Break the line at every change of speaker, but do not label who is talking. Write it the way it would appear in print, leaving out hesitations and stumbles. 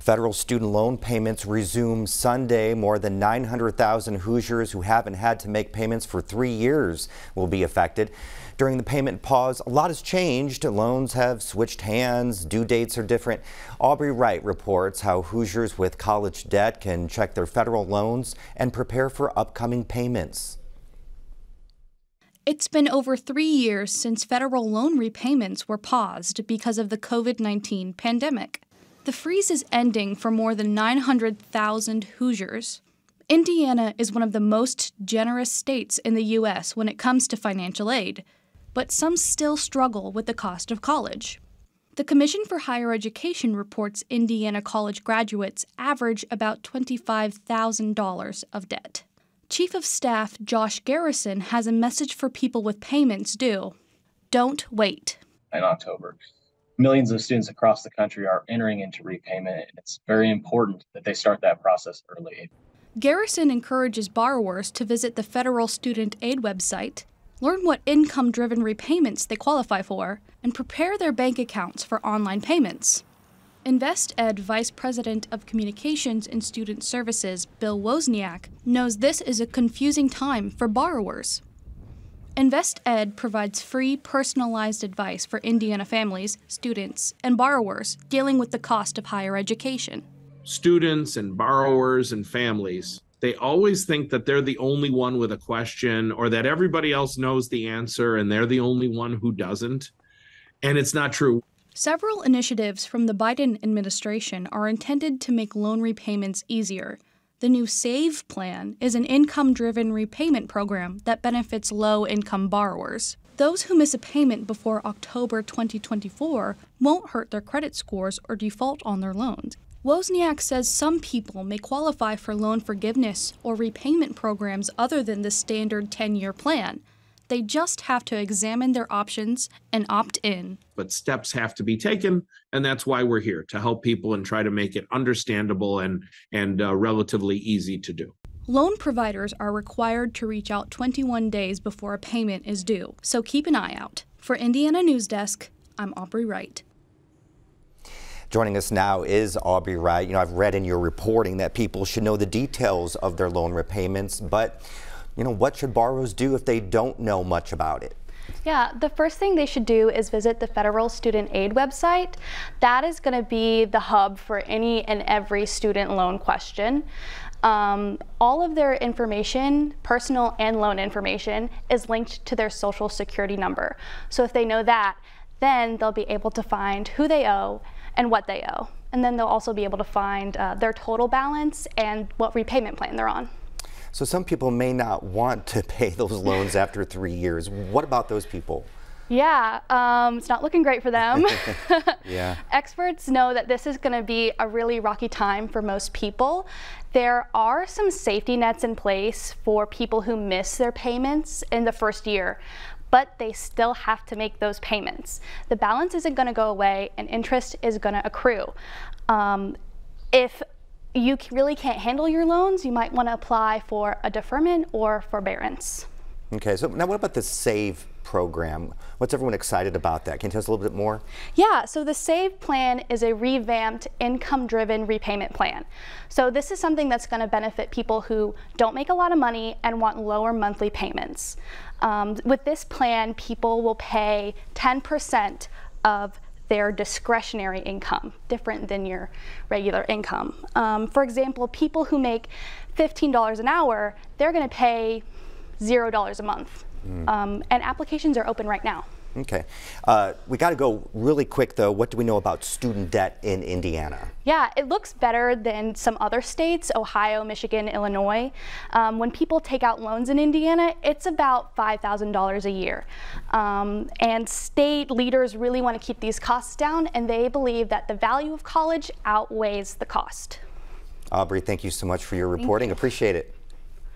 Federal student loan payments resume Sunday. More than 900,000 Hoosiers who haven't had to make payments for 3 years will be affected. During the payment pause, a lot has changed. Loans have switched hands. Due dates are different. Aubrey Wright reports how Hoosiers with college debt can check their federal loans and prepare for upcoming payments.
It's been over 3 years since federal loan repayments were paused because of the COVID-19 pandemic. The freeze is ending for more than 900,000 Hoosiers. Indiana is one of the most generous states in the U.S. when it comes to financial aid, but some still struggle with the cost of college. The Commission for Higher Education reports Indiana college graduates average about $25,000 of debt. Chief of Staff Josh Garrison has a message for people with payments due. Don't wait.
In October, millions of students across the country are entering into repayment, and it's very important that they start that process early.
Garrison encourages borrowers to visit the federal student aid website, learn what income-driven repayments they qualify for, and prepare their bank accounts for online payments. InvestEd Vice President of Communications and Student Services, Bill Wozniak, knows this is a confusing time for borrowers. InvestEd provides free, personalized advice for Indiana families, students, and borrowers dealing with the cost of higher education.
Students and borrowers and families, they always think that they're the only one with a question or that everybody else knows the answer and they're the only one who doesn't. And it's not true.
Several initiatives from the Biden administration are intended to make loan repayments easier. The new SAVE plan is an income-driven repayment program that benefits low-income borrowers. Those who miss a payment before October 2024 won't hurt their credit scores or default on their loans. Wozniak says some people may qualify for loan forgiveness or repayment programs other than the standard 10-year plan. They just have to examine their options and opt in.
But steps have to be taken, and that's why we're here, to help people and try to make it understandable and relatively easy to do.
Loan providers are required to reach out 21 days before a payment is due, so keep an eye out. For Indiana News Desk, I'm Aubrey Wright.
Joining us now is Aubrey Wright. I've read in your reporting that people should know the details of their loan repayments, but what should borrowers do if they don't know much about it?
Yeah, the first thing they should do is visit the federal student aid website. That is going to be the hub for any and every student loan question. All of their information, personal and loan information, is linked to their social security number. So if they know that, then they'll be able to find who they owe and what they owe. And then they'll also be able to find their total balance and what repayment plan they're on.
So some people may not want to pay those loans after 3 years. What about those people?
Yeah, it's not looking great for them.
Yeah.
Experts know that this is going to be a really rocky time for most people. There are some safety nets in place for people who miss their payments in the first year, but they still have to make those payments. The balance isn't going to go away and interest is going to accrue. If you really can't handle your loans, you might want to apply for a deferment or forbearance.
Okay, so now what about the SAVE program? What's everyone excited about that? Can you tell us a little bit more?
Yeah, so the SAVE plan is a revamped income-driven repayment plan. So this is something that's going to benefit people who don't make a lot of money and want lower monthly payments. With this plan, people will pay 10% of their discretionary income, different than your regular income. For example, people who make $15 an hour, they're going to pay $0 a month. And applications are open right now.
Okay. We got to go really quick, though. What do we know about student debt in Indiana?
Yeah, it looks better than some other states, Ohio, Michigan, Illinois. When people take out loans in Indiana, it's about $5,000 a year. And state leaders really want to keep these costs down, and they believe that the value of college outweighs the cost.
Aubrey, thank you so much for your reporting. Appreciate it.